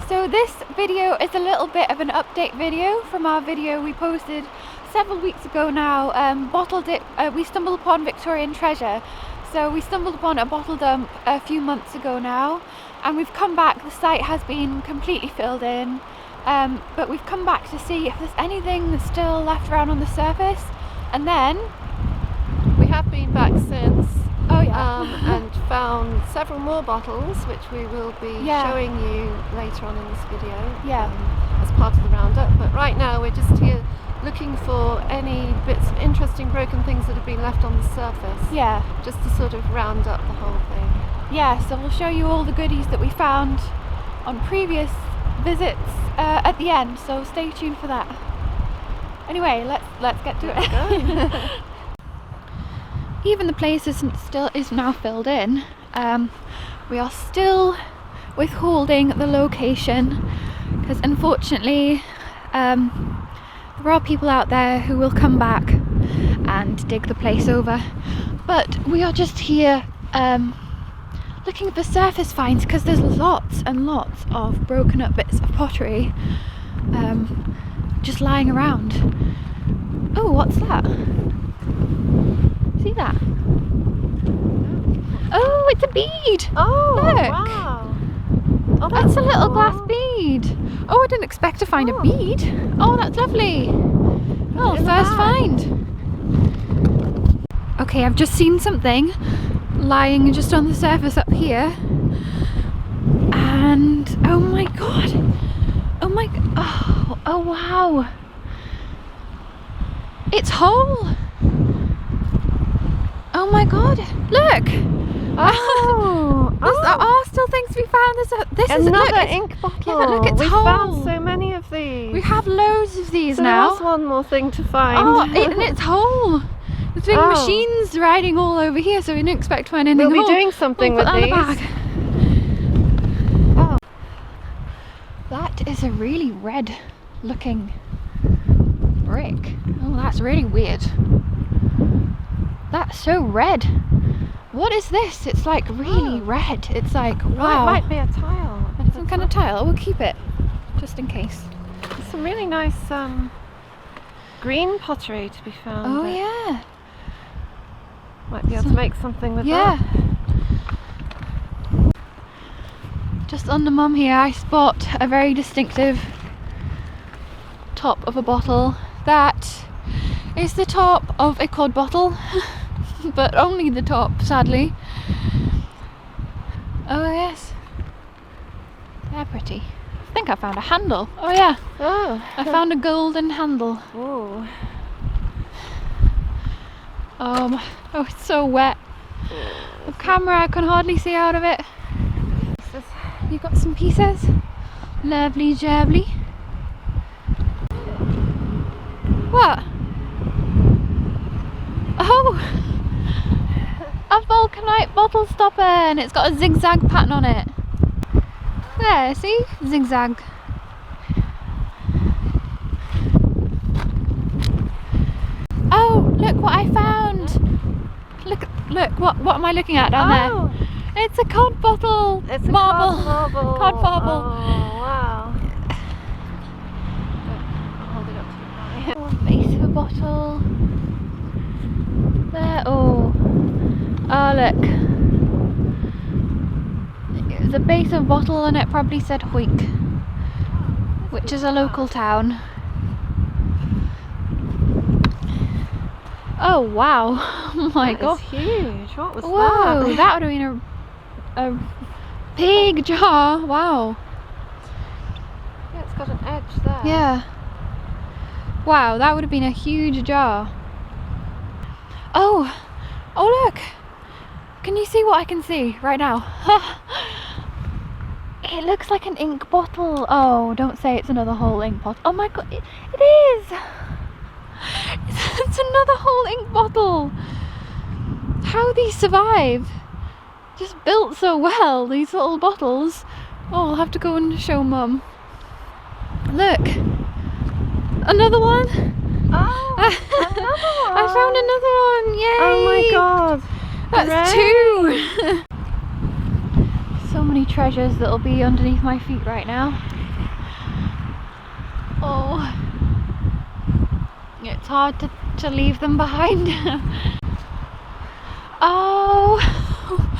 So this video is a little bit of an update video from our video we posted several weeks ago now. We stumbled upon Victorian treasure. So we stumbled upon a bottle dump a few months ago now, and we've come back. The site has been completely filled in, but we've come back to see if there's anything still left around on the surface. And then we have been back since. Oh yeah. And found several more bottles, which we will be showing you later on in this video. As part of the roundup. But right now we're just here looking for any bits of interesting broken things that have been left on the surface. Yeah. Just to sort of round up the whole thing. Yeah, so we'll show you all the goodies that we found on previous visits at the end, so stay tuned for that. Anyway, let's get to it. Even the place is now filled in. We are still withholding the location because unfortunately there are people out there who will come back and dig the place over, but we are just here looking for surface finds because there's lots and lots of broken up bits of pottery just lying around. Oh, what's that? See that? Oh, it's a bead! Oh, look! Wow! Oh, that's a little cool. glass bead. Oh, I didn't expect to find a bead. Oh, that's lovely. Oh, first find. Okay, I've just seen something lying just on the surface up here, and oh my god! Oh my! Oh wow! It's whole. Oh my god! Look! There are still things to be found. This is another ink bottle. Yeah, but look, it's We've whole. found so many of these. We have loads of these so now. There's one more thing to find. Oh, and it's whole. There's big machines riding all over here, so we didn't expect to find anything. We'll be doing something with these. Oh, that is a really red looking brick. Oh, that's really weird. That's so red. What is this? It's like really red. It's like, wow. It might be a tile. Some kind of tile. We'll keep it just in case. There's some really nice green pottery to be found. Oh yeah. Might be able to make something with that. Just under Mum here, I spot a very distinctive top of a bottle. That is the top of a cod bottle, but only the top, sadly. Oh yes, they're pretty. I think I found a handle. Oh yeah. Oh. I found a golden handle. Oh. Oh, it's so wet. The camera, I can hardly see out of it. You got some pieces? Lovely jubbly. What? Oh! A vulcanite bottle stopper, and it's got a zigzag pattern on it. There, see? Zigzag. Oh, look what I found! Look, what am I looking at down there? It's a cod bottle! It's a marble. Cod marble. Oh, wow. I'll hold it up to your eye. Base of a bottle. There, oh look. It was a base of a bottle and it probably said Hoik, which is a local town. Oh wow, oh my god. That is huge. What was Whoa, that? that would have been a big jar, wow. Yeah, it's got an edge there. Yeah. Wow, that would have been a huge jar. Oh look! Can you see what I can see right now? It looks like an ink bottle. Oh, don't say it's another whole ink bottle. Oh my god, it is! It's another whole ink bottle! How these survive? Just built so well, these little bottles. Oh, I'll have to go and show Mum. Look! Another one! Oh, another one! I found another one! Yay! Oh my god! That's Hooray. 2! So many treasures that'll be underneath my feet right now. Oh, it's hard to leave them behind. Oh,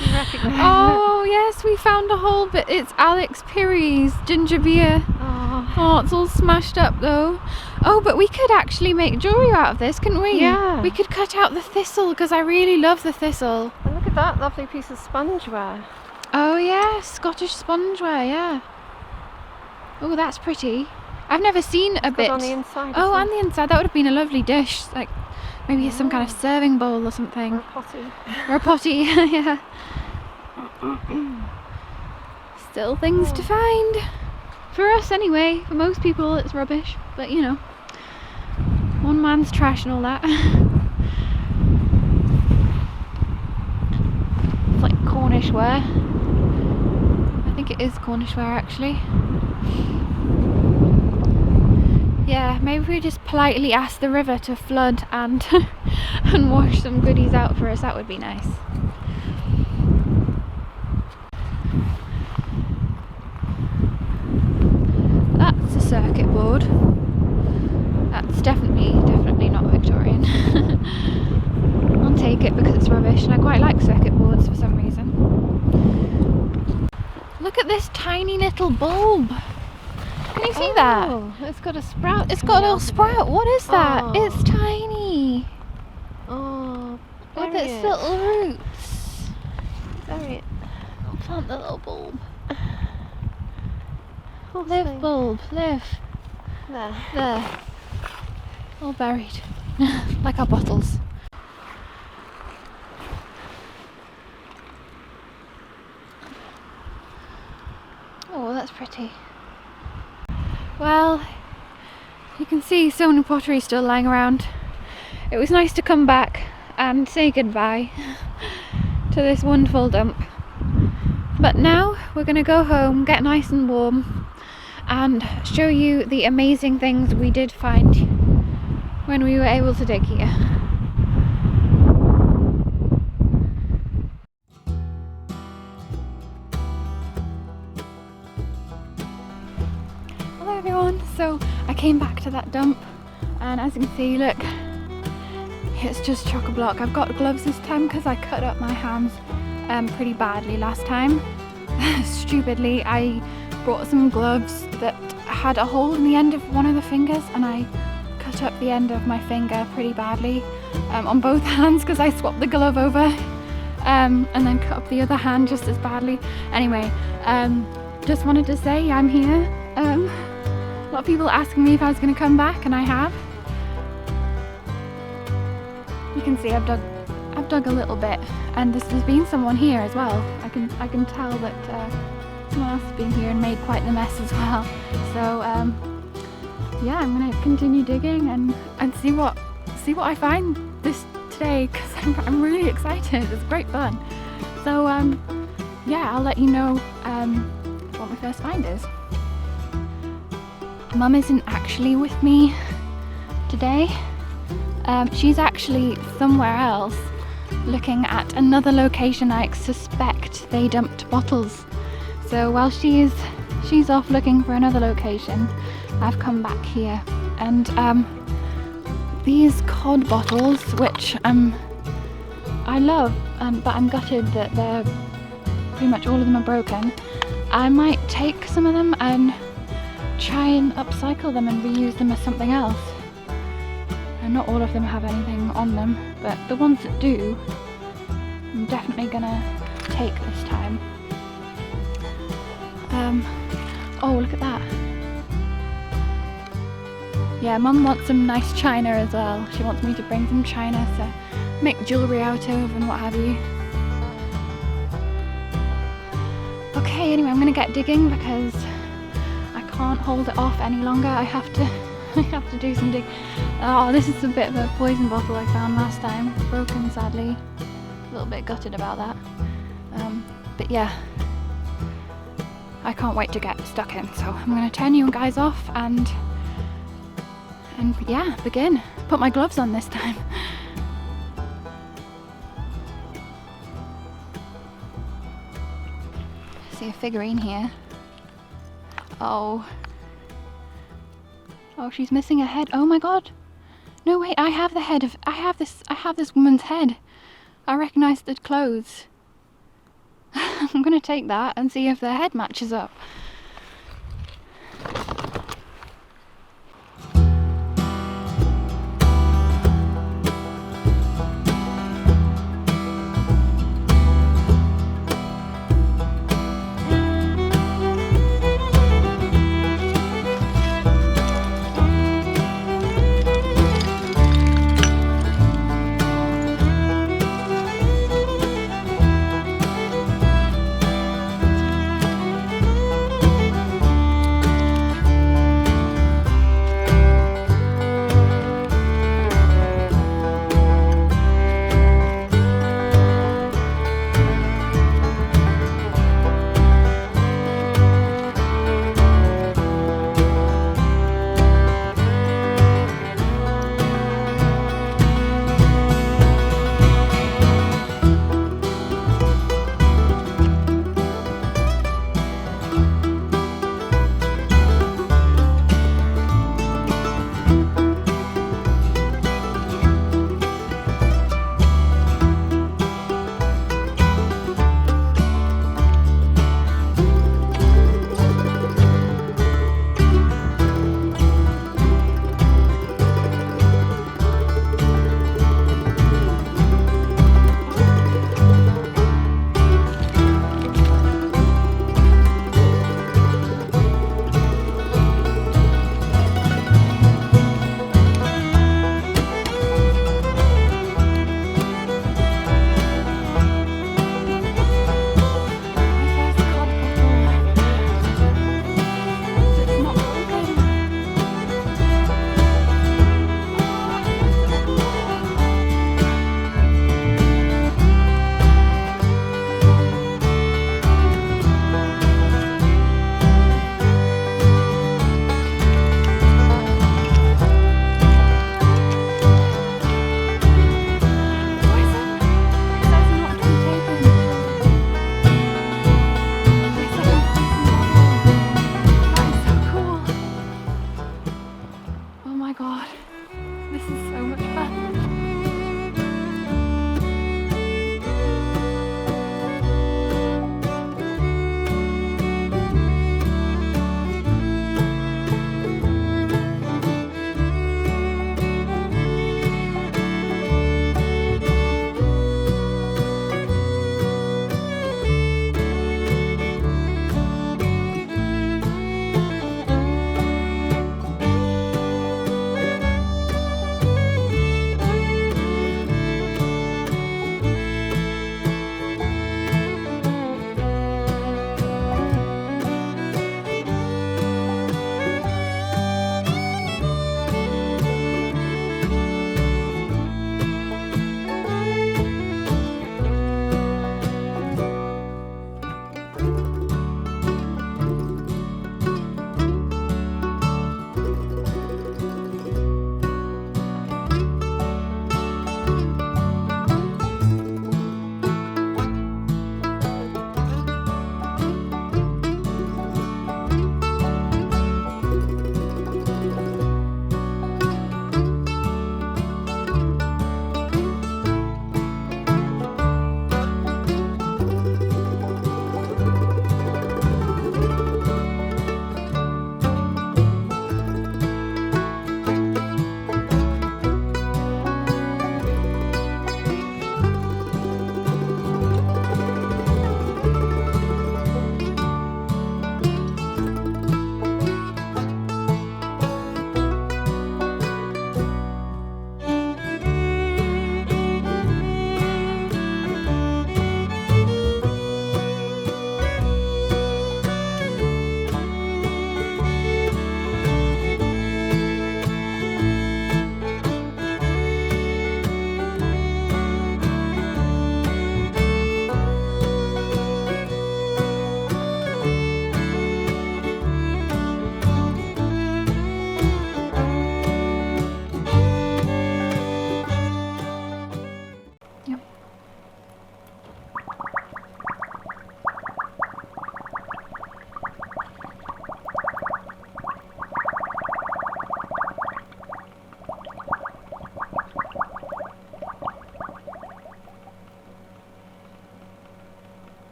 you recognise it? Oh yes, we found a whole bit. It's Alex Piri's ginger beer. Oh, it's all smashed up though. Oh, but we could actually make jewellery out of this, couldn't we? Yeah. We could cut out the thistle, because I really love the thistle. And look at that lovely piece of spongeware. Oh yeah, Scottish spongeware, yeah. Oh, that's pretty. I've never seen a bit. On the inside. Oh, on the inside. That would have been a lovely dish. Like maybe some kind of serving bowl or something. Or a potty. Or a potty, yeah. Still things to find. For us anyway. For most people it's rubbish. But you know, one man's trash and all that. It's like Cornish ware. I think it is Cornish ware actually. Yeah, maybe we just politely ask the river to flood and and wash some goodies out for us. That would be nice. That's a circuit board. That's definitely not Victorian. I'll take it because it's rubbish, and I quite like circuit boards for some reason. Look at this tiny little bulb. Can you see that? It's got a sprout. It's got a little sprout. What is that? Oh. It's tiny. Oh, With its little roots. Bury it. I'll plant the little bulb. Whole Live, thing. bulb, live. There. All buried. Like our bottles. Oh, that's pretty. Well, you can see so many pottery still lying around. It was nice to come back and say goodbye to this wonderful dump. But now we're going to go home, get nice and warm, and show you the amazing things we did find when we were able to dig here. Hello everyone, so I came back to that dump, and as you can see, look, it's just chock-a-block. I've got gloves this time because I cut up my hands pretty badly last time. Stupidly, I brought some gloves that had a hole in the end of one of the fingers, and I cut up the end of my finger pretty badly on both hands because I swapped the glove over and then cut up the other hand just as badly. Anyway, just wanted to say I'm here. A lot of people asking me if I was going to come back, and I have. You can see I've dug a little bit, and there's been someone here as well. I can tell that someone else has been here and made quite the mess as well. So yeah, I'm gonna continue digging and see what I find today, because I'm really excited. It's great fun. So yeah, I'll let you know what my first find is. Mum isn't actually with me today. She's actually somewhere else looking at another location. I suspect they dumped bottles. So while she's off looking for another location, I've come back here, and these cod bottles, which I love, but I'm gutted that they're pretty much all of them are broken. I might take some of them and try and upcycle them and reuse them as something else. And not all of them have anything on them, but the ones that do, I'm definitely gonna take this time. Oh, look at that. Yeah, Mum wants some nice china as well. She wants me to bring some china to make jewellery out of and what have you. Okay, anyway, I'm gonna get digging because I can't hold it off any longer. I have to do some digging. Oh, this is a bit of a poison bottle I found last time. Broken, sadly. A little bit gutted about that. But yeah, I can't wait to get stuck in. So I'm gonna turn you guys off and yeah, begin. Put my gloves on this time. See a figurine here. Oh, Oh, she's missing a head. Oh my god. No, wait, I have this woman's head. I recognise the clothes. I'm gonna take that and see if their head matches up.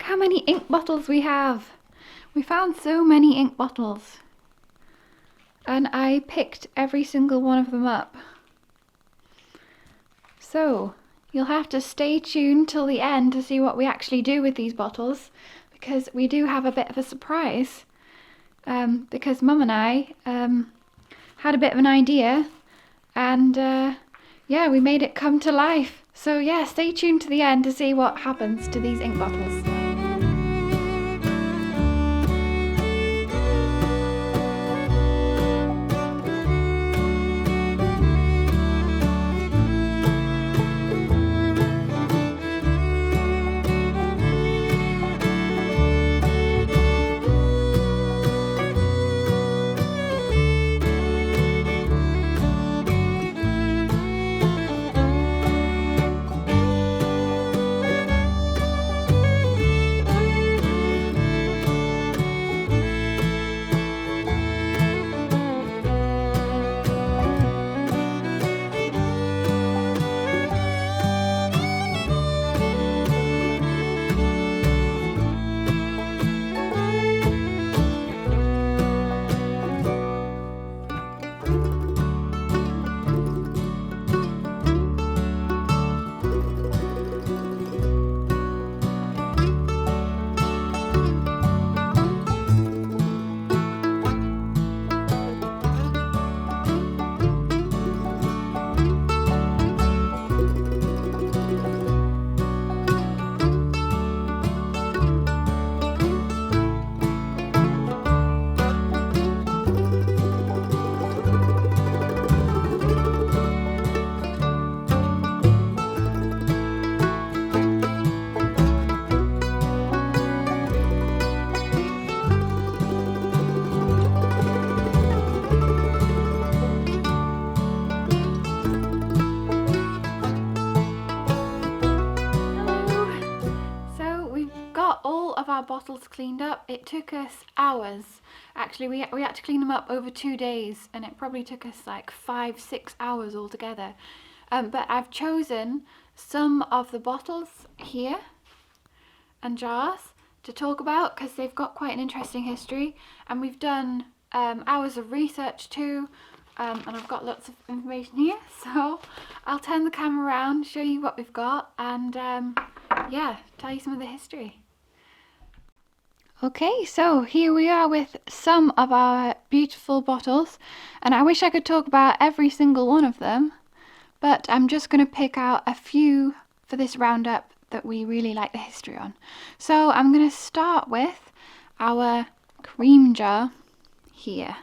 Look how many ink bottles we have. We found so many ink bottles. And I picked every single one of them up. So, you'll have to stay tuned till the end to see what we actually do with these bottles, because we do have a bit of a surprise. Because Mum and I had a bit of an idea, and yeah, we made it come to life. So yeah, stay tuned to the end to see what happens to these ink bottles. Bottles cleaned up. It took us hours. Actually, we had to clean them up over 2 days, and it probably took us like 5-6 hours altogether. But I've chosen some of the bottles here and jars to talk about because they've got quite an interesting history, and we've done hours of research too, and I've got lots of information here, so I'll turn the camera around, show you what we've got, and yeah, tell you some of the history. Okay, so here we are with some of our beautiful bottles, and I wish I could talk about every single one of them, but I'm just going to pick out a few for this roundup that we really like the history on. So I'm going to start with our cream jar here,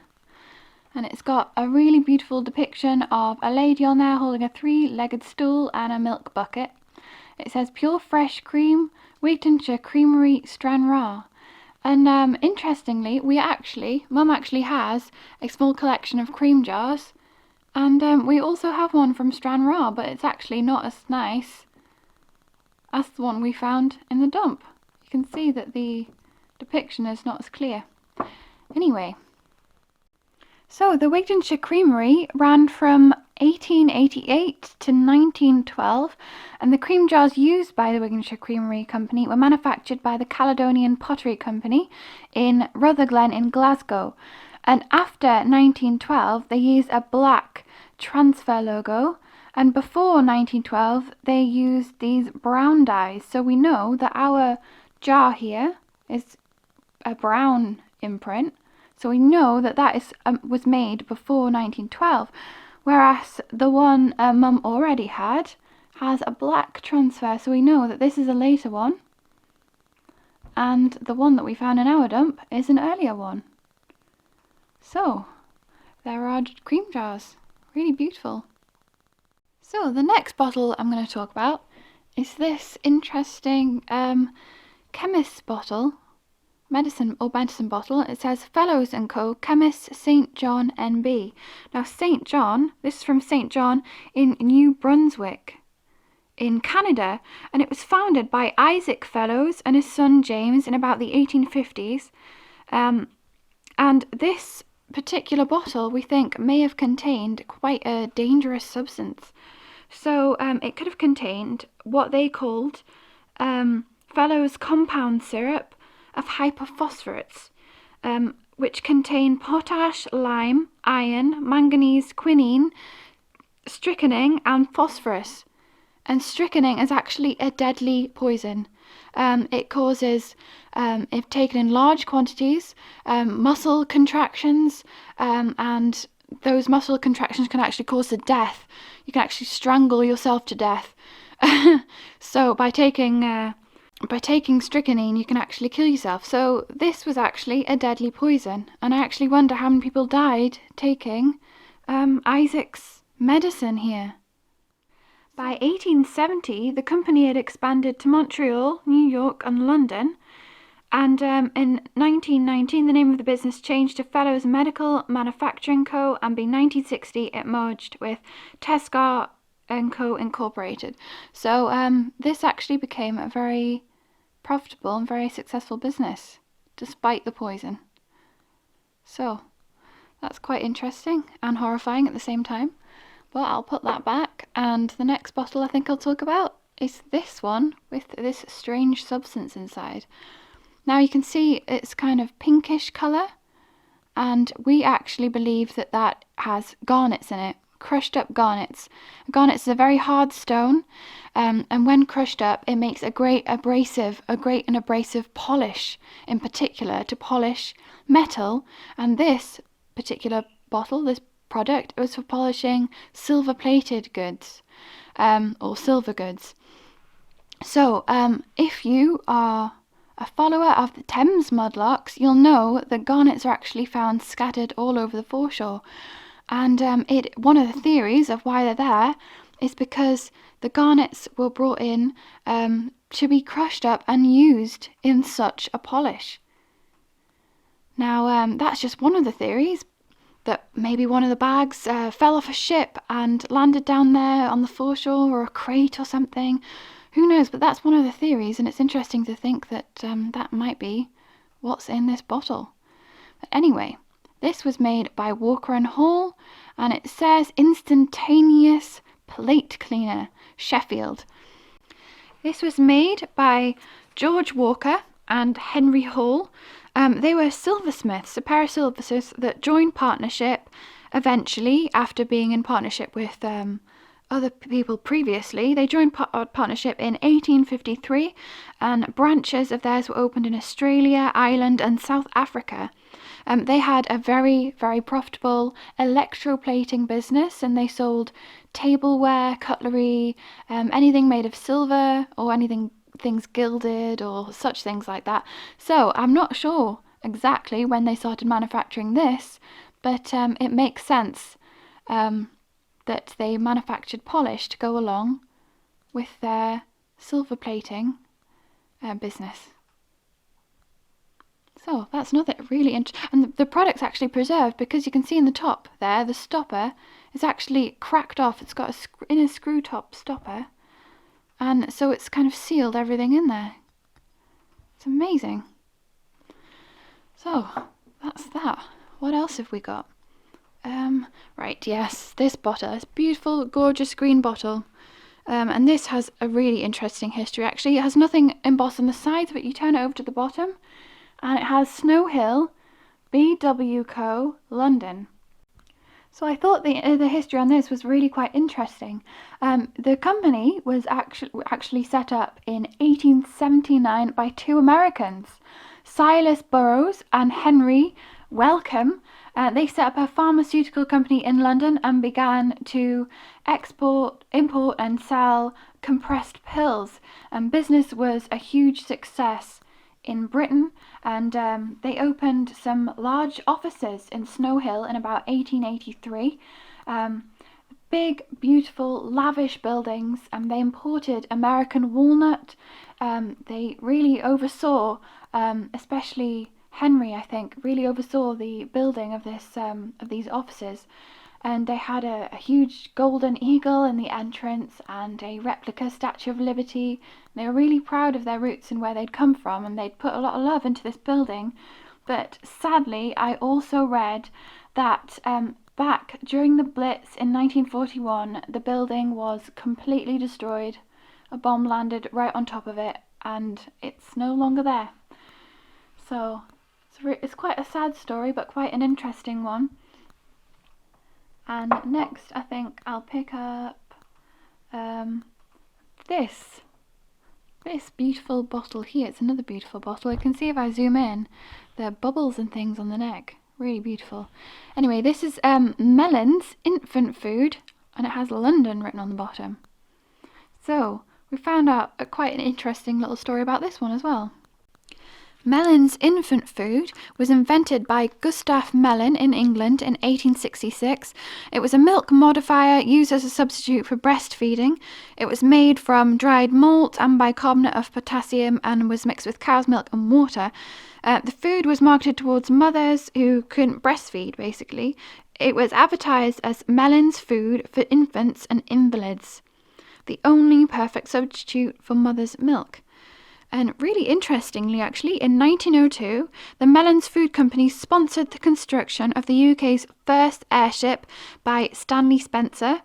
and it's got a really beautiful depiction of a lady on there holding a 3-legged stool and a milk bucket. It says pure fresh cream, Wigtonshire Creamery, Stranraer. And interestingly, Mum actually has a small collection of cream jars, and we also have one from Stranraer, but it's actually not as nice as the one we found in the dump. You can see that the depiction is not as clear. Anyway, so the Wigtonshire Creamery ran from 1888 to 1912, and the cream jars used by the Wigtonshire Creamery Company were manufactured by the Caledonian Pottery Company in Rutherglen in Glasgow. And after 1912, they used a black transfer logo, and before 1912, they used these brown dyes. So we know that our jar here is a brown imprint, so we know that that was made before 1912. Whereas the one Mum already had has a black transfer, so we know that this is a later one, and the one that we found in our dump is an earlier one. So there are cream jars, really beautiful. So the next bottle I'm going to talk about is this interesting chemist bottle, medicine bottle. It says Fellows & Co. Chemists St. John NB. Now St. John, this is from St. John in New Brunswick in Canada, and it was founded by Isaac Fellows and his son James in about the 1850s. And this particular bottle we think may have contained quite a dangerous substance. So it could have contained what they called Fellowes compound syrup of hypophosphorates, which contain potash, lime, iron, manganese, quinine, strychnine and phosphorus. And strychnine is actually a deadly poison. It causes, if taken in large quantities, muscle contractions, and those muscle contractions can actually cause the death. You can actually strangle yourself to death. So by taking strychnine, you can actually kill yourself. So this was actually a deadly poison, and I actually wonder how many people died taking Isaac's medicine here. By 1870, the company had expanded to Montreal, New York, and London. And in 1919, the name of the business changed to Fellowes Medical Manufacturing Co. And by 1960, it merged with Tescar & Co. Incorporated. So this actually became a very profitable and very successful business, despite the poison. So that's quite interesting and horrifying at the same time. But I'll put that back, and the next bottle I think I'll talk about is this one with this strange substance inside. Now you can see it's kind of pinkish colour, and we actually believe that that has garnets in it, crushed up garnets. Garnets is a very hard stone, and when crushed up it makes a great and abrasive polish, in particular to polish metal. And this particular bottle, this product, was for polishing silver plated goods, or silver goods. So if you are a follower of the Thames mudlarks, you'll know that garnets are actually found scattered all over the foreshore. And one of the theories of why they're there is because the garnets were brought in to be crushed up and used in such a polish. Now that's just one of the theories, that maybe one of the bags fell off a ship and landed down there on the foreshore, or a crate or something. Who knows? But that's one of the theories, and it's interesting to think that that might be what's in this bottle. But anyway, this was made by Walker & Hall, and it says Instantaneous Plate Cleaner, Sheffield. This was made by George Walker and Henry Hall. They were silversmiths, a pair of silversmiths that joined partnership eventually after being in partnership with other people previously. They joined partnership in 1853, and branches of theirs were opened in Australia, Ireland and South Africa. They had a very, very profitable electroplating business, and they sold tableware, cutlery, anything made of silver, or things gilded or such things like that. So I'm not sure exactly when they started manufacturing this, but it makes sense that they manufactured polish to go along with their silver plating business. So that's another really interesting, and the product's actually preserved, because you can see in the top there, the stopper is actually cracked off. It's got a screw top stopper, and so it's kind of sealed everything in there. It's amazing. So that's that. What else have we got? Right, yes, this bottle, this beautiful, gorgeous green bottle. And this has a really interesting history, actually. It has nothing embossed on the sides, but you turn it over to the bottom, and it has Snow Hill, BW Co., London. So I thought the history on this was really quite interesting. The company was actually set up in 1879 by two Americans, Silas Burroughs and Henry Wellcome. They set up a pharmaceutical company in London and began to import and sell compressed pills. And business was a huge success in Britain, and they opened some large offices in Snow Hill in about 1883. Big, beautiful, lavish buildings, and they imported American walnut. They really oversaw, especially Henry, I think, really oversaw the building of these offices. And they had a huge golden eagle in the entrance and a replica Statue of Liberty. They were really proud of their roots and where they'd come from, and they'd put a lot of love into this building. But sadly, I also read that back during the Blitz in 1941, the building was completely destroyed. A bomb landed right on top of it, and it's no longer there. So it's quite a sad story, but quite an interesting one. And next, I think I'll pick up this beautiful bottle here. It's another beautiful bottle. You can see if I zoom in, the bubbles and things on the neck. Really beautiful. Anyway, this is Mellon's infant food, and it has London written on the bottom. So we found out quite an interesting little story about this one as well. Mellon's infant food was invented by Gustav Mellon in England in 1866. It was a milk modifier used as a substitute for breastfeeding. It was made from dried malt and bicarbonate of potassium and was mixed with cow's milk and water. The food was marketed towards mothers who couldn't breastfeed, basically. It was advertised as Mellon's food for infants and invalids, the only perfect substitute for mother's milk. And really interestingly, actually, in 1902, the Mellon's Food Company sponsored the construction of the UK's first airship by Stanley Spencer.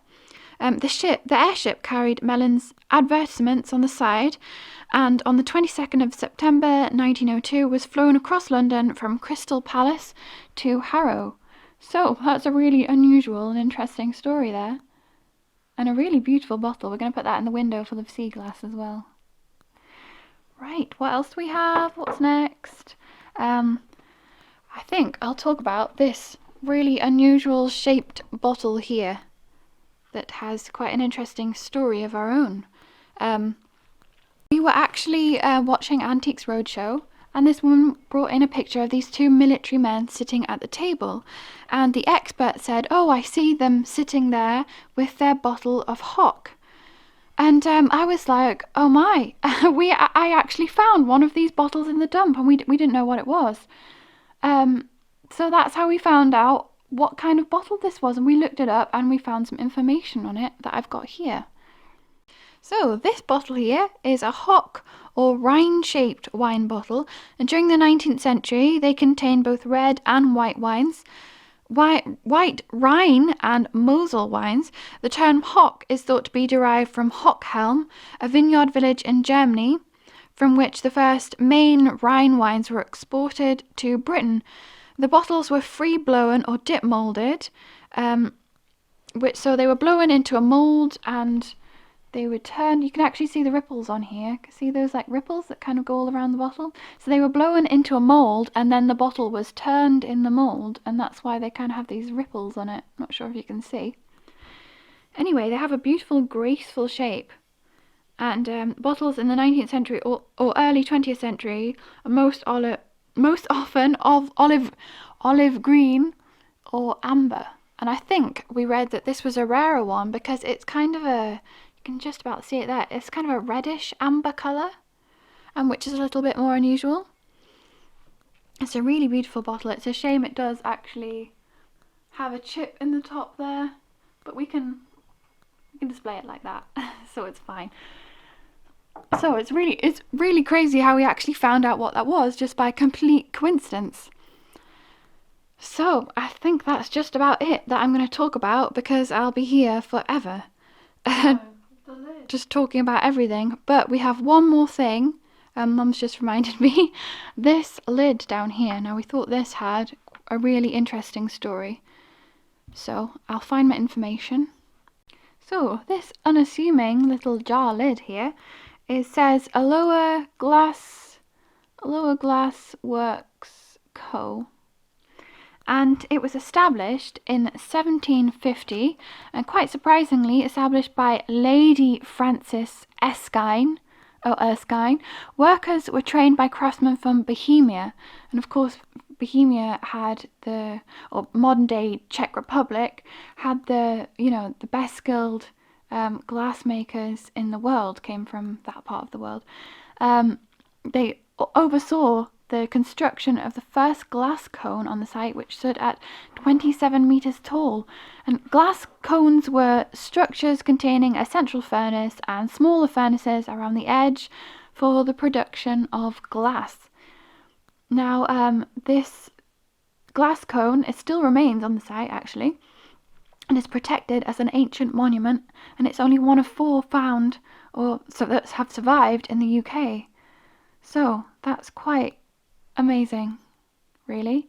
The airship carried Mellon's advertisements on the side, and on the 22nd of September 1902 was flown across London from Crystal Palace to Harrow. So that's a really unusual and interesting story there. And a really beautiful bottle. We're going to put that in the window full of sea glass as well. Right, what else do we have? What's next? I think I'll talk about this really unusual shaped bottle here that has quite an interesting story of our own. We were actually watching Antiques Roadshow, and this woman brought in a picture of these two military men sitting at the table, and the expert said, "Oh, I see them sitting there with their bottle of hock." And I was like, oh my, I actually found one of these bottles in the dump, and we didn't know what it was. So that's how we found out what kind of bottle this was, and we looked it up and we found some information on it that I've got here. So this bottle here is a hock or rind-shaped wine bottle, and during the 19th century they contained both red and white wines. White Rhine and Mosel wines. The term hock is thought to be derived from Hochhelm, a vineyard village in Germany, from which the first main Rhine wines were exported to Britain. The bottles were free blown or dip molded, so they were blown into a mold and they were turned. You can actually see the ripples on here. See those like ripples that kind of go all around the bottle? So they were blown into a mold, and then the bottle was turned in the mold, and that's why they kind of have these ripples on it. Not sure if you can see. Anyway, they have a beautiful, graceful shape. And bottles in the 19th century or early 20th century are most often of olive green or amber. And I think we read that this was a rarer one because it's kind of you can just about see it there. It's kind of a reddish amber colour, and which is a little bit more unusual. It's a really beautiful bottle. It's a shame it does actually have a chip in the top there, but we can display it like that, so it's fine. So it's really crazy how we actually found out what that was just by complete coincidence. So I think that's just about it that I'm going to talk about, because I'll be here forever. Just talking about everything. But we have one more thing. Mum's just reminded me. This lid down here. Now we thought this had a really interesting story. So I'll find my information. So this unassuming little jar lid here, it says Alloa Glass Works Co. And it was established in 1750, and quite surprisingly established by Lady Frances Erskine. Workers were trained by craftsmen from Bohemia, and of course Bohemia had modern day Czech Republic had the best skilled glass makers in the world came from that part of the world. They oversaw the construction of the first glass cone on the site, which stood at 27 meters tall. And glass cones were structures containing a central furnace and smaller furnaces around the edge for the production of glass. Now, this glass cone, it still remains on the site actually, and is protected as an ancient monument, and it's only one of 4 found that have survived in the UK. So that's quite amazing, really.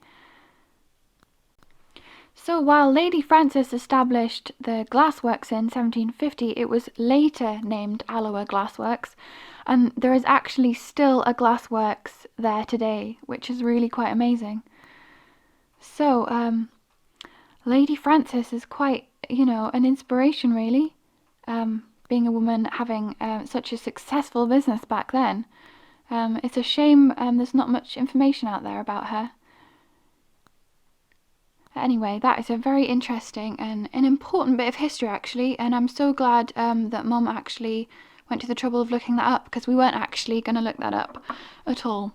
So while Lady Frances established the glassworks in 1750, it was later named Alloa Glassworks, and there is actually still a glassworks there today, which is really quite amazing. So Lady Frances is quite, an inspiration, really, being a woman having such a successful business back then. It's a shame there's not much information out there about her. Anyway, that is a very interesting and an important bit of history, actually, and I'm so glad that Mum actually went to the trouble of looking that up, because we weren't actually going to look that up at all.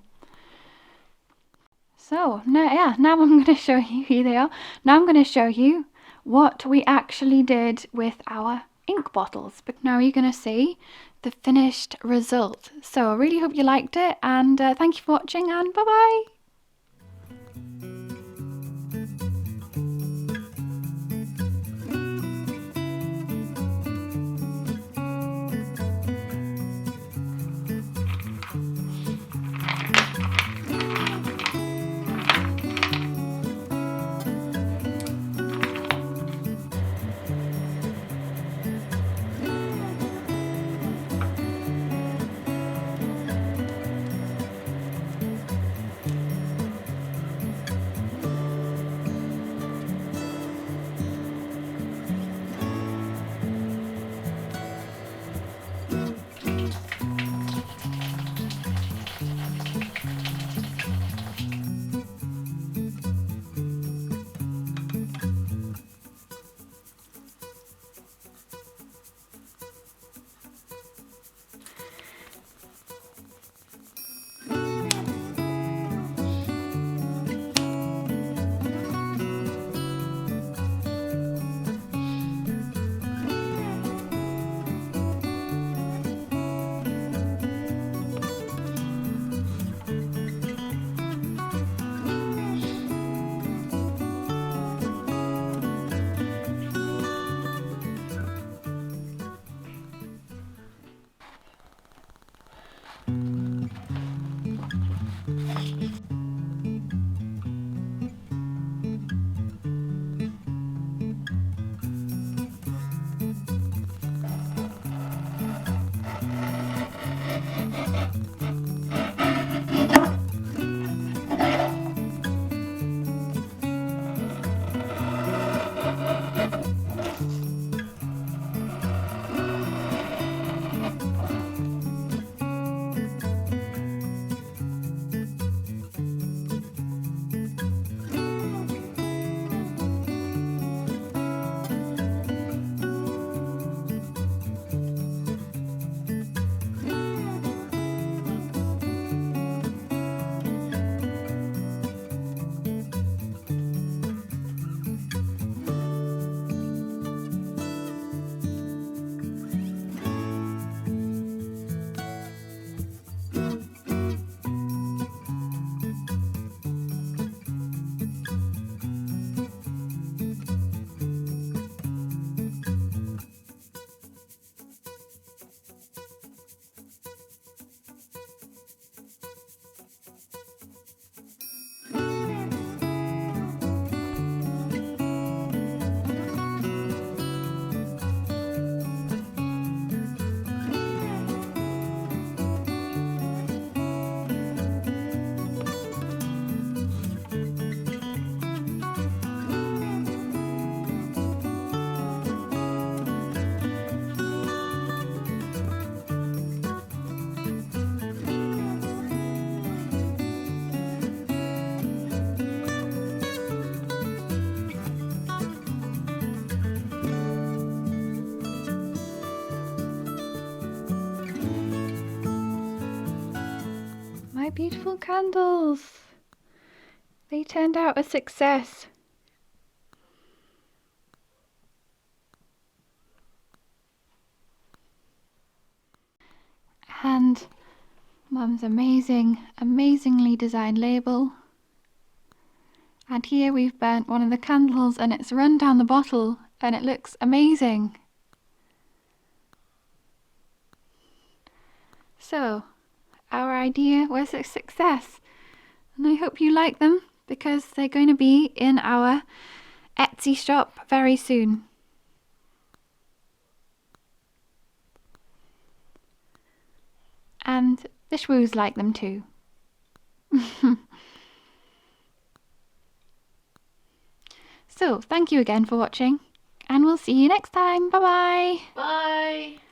So, now I'm going to show you, here they are, now I'm going to show you what we actually did with our ink bottles. But now you're going to see the finished result. So I really hope you liked it, and thank you for watching, and bye bye. Beautiful candles. They turned out a success. And Mum's amazingly designed label. And here we've burnt one of the candles and it's run down the bottle and it looks amazing. So, our idea was a success. And I hope you like them, because they're going to be in our Etsy shop very soon. And the shrews like them too. So, thank you again for watching, and we'll see you next time. Bye-bye. Bye.